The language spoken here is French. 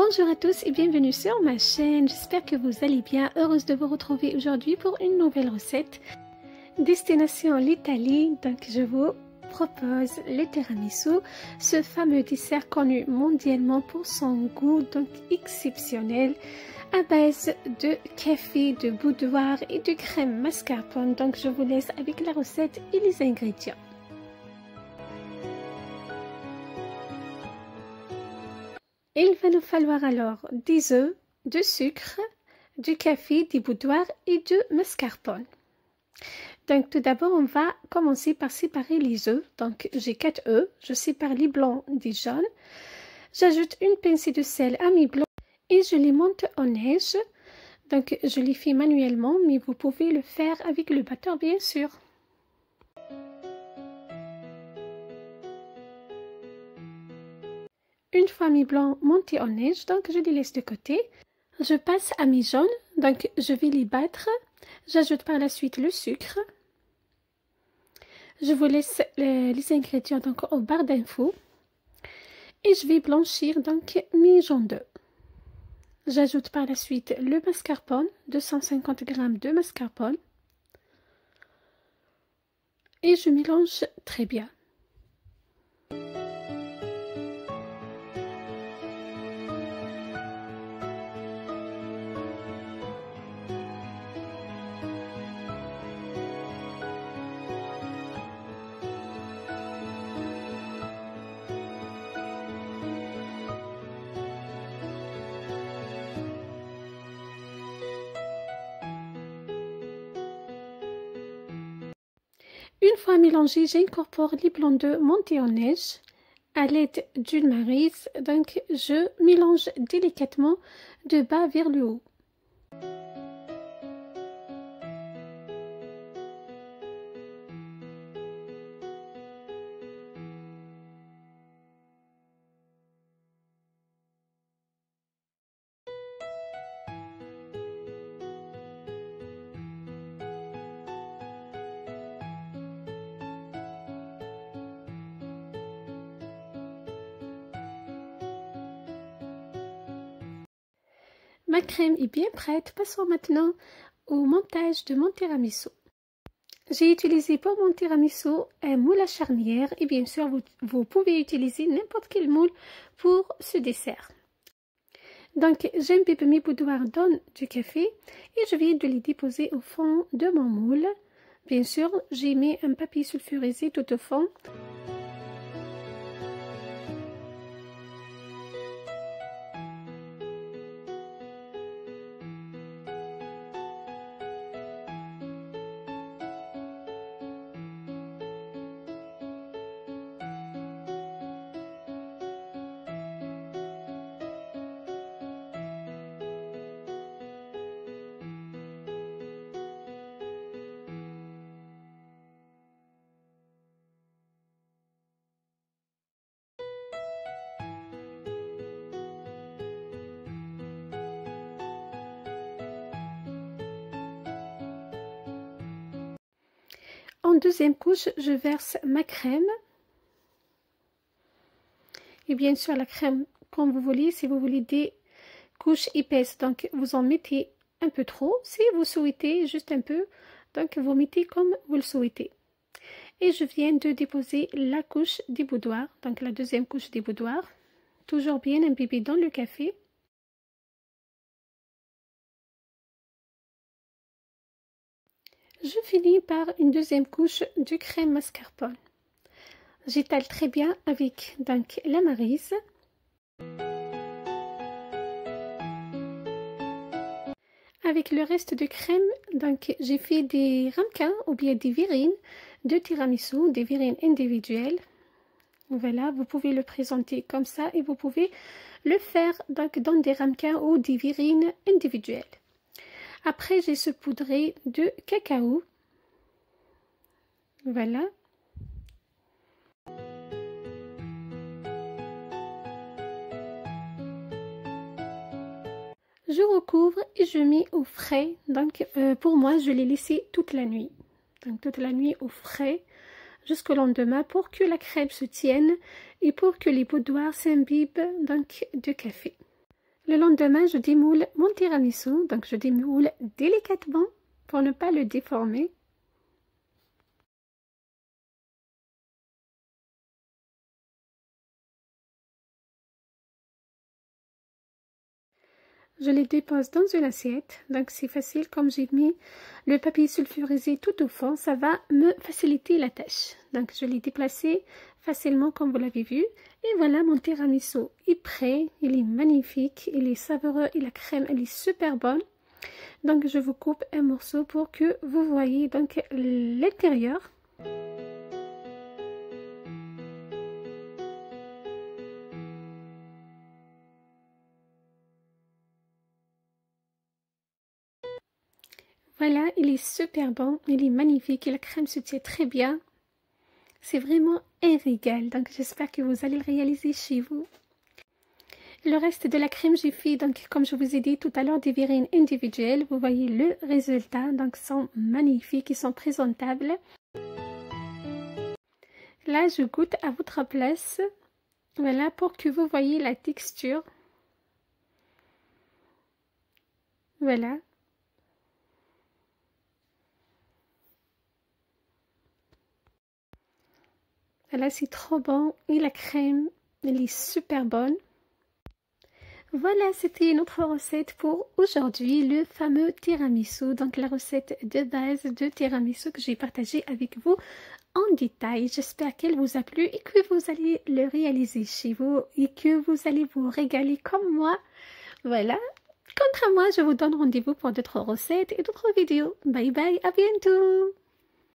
Bonjour à tous et bienvenue sur ma chaîne, j'espère que vous allez bien, heureuse de vous retrouver aujourd'hui pour une nouvelle recette. Destination l'Italie, donc je vous propose le tiramisu, ce fameux dessert connu mondialement pour son goût donc exceptionnel à base de café, de boudoir et de crème mascarpone. Donc je vous laisse avec la recette et les ingrédients. Il va nous falloir alors des œufs, du sucre, du café, des boudoirs et du mascarpone. Donc tout d'abord, on va commencer par séparer les œufs. Donc j'ai 4 œufs, je sépare les blancs des jaunes. J'ajoute une pincée de sel à mes blancs et je les monte en neige. Donc je les fais manuellement, mais vous pouvez le faire avec le batteur bien sûr. Une fois mes blancs montés en neige, donc je les laisse de côté. Je passe à mes jaunes, donc je vais les battre. J'ajoute par la suite le sucre. Je vous laisse les ingrédients donc au barre d'infos. Et je vais blanchir donc mes jaunes d'œufs. J'ajoute par la suite le mascarpone, 250 g de mascarpone. Et je mélange très bien. Une fois mélangé, j'incorpore les blancs d'œufs montés en neige à l'aide d'une maryse. Donc, je mélange délicatement de bas vers le haut. Ma crème est bien prête, passons maintenant au montage de mon tiramisu. J'ai utilisé pour mon tiramisu un moule à charnière et bien sûr vous pouvez utiliser n'importe quel moule pour ce dessert. Donc j'imbibe mes boudoirs dans du café et je viens de les déposer au fond de mon moule. Bien sûr j'ai mis un papier sulfurisé tout au fond. En deuxième couche, je verse ma crème. Et bien sûr, la crème, comme vous voulez, si vous voulez des couches épaisses, donc vous en mettez un peu trop. Si vous souhaitez juste un peu, donc vous mettez comme vous le souhaitez. Et je viens de déposer la couche des boudoirs, donc la deuxième couche des boudoirs. Toujours bien imbibée dans le café. Je finis par une deuxième couche de crème mascarpone. J'étale très bien avec donc la maryse. Avec le reste de crème, donc j'ai fait des ramequins ou bien des verrines de tiramisu, des verrines individuelles. Voilà, vous pouvez le présenter comme ça et vous pouvez le faire donc dans des ramequins ou des verrines individuelles. Après, j'ai saupoudré de cacao. Voilà. Je recouvre et je mets au frais. Donc, pour moi, je l'ai laissé toute la nuit. Donc, toute la nuit au frais jusqu'au lendemain pour que la crème se tienne et pour que les boudoirs s'imbibent donc de café. Le lendemain, je démoule mon tiramisu, donc je démoule délicatement pour ne pas le déformer. Je les dépose dans une assiette, donc c'est facile, comme j'ai mis le papier sulfurisé tout au fond, ça va me faciliter la tâche. Donc je l'ai déplacé facilement comme vous l'avez vu. Et voilà, mon tiramisu est prêt, il est magnifique, il est savoureux et la crème elle est super bonne. Donc je vous coupe un morceau pour que vous voyez donc l'intérieur. Voilà, il est super bon, il est magnifique et la crème se tient très bien. C'est vraiment un régal, donc j'espère que vous allez le réaliser chez vous. Le reste de la crème, j'ai fait, donc comme je vous ai dit tout à l'heure, des verrines individuelles. Vous voyez le résultat, donc sont magnifiques, ils sont présentables. Là, je goûte à votre place. Voilà, pour que vous voyez la texture. Voilà. Voilà, c'est trop bon. Et la crème, elle est super bonne. Voilà, c'était notre recette pour aujourd'hui, le fameux tiramisu. Donc la recette de base de tiramisu que j'ai partagée avec vous en détail. J'espère qu'elle vous a plu et que vous allez le réaliser chez vous et que vous allez vous régaler comme moi. Voilà. Quant à moi, je vous donne rendez-vous pour d'autres recettes et d'autres vidéos. Bye bye, à bientôt!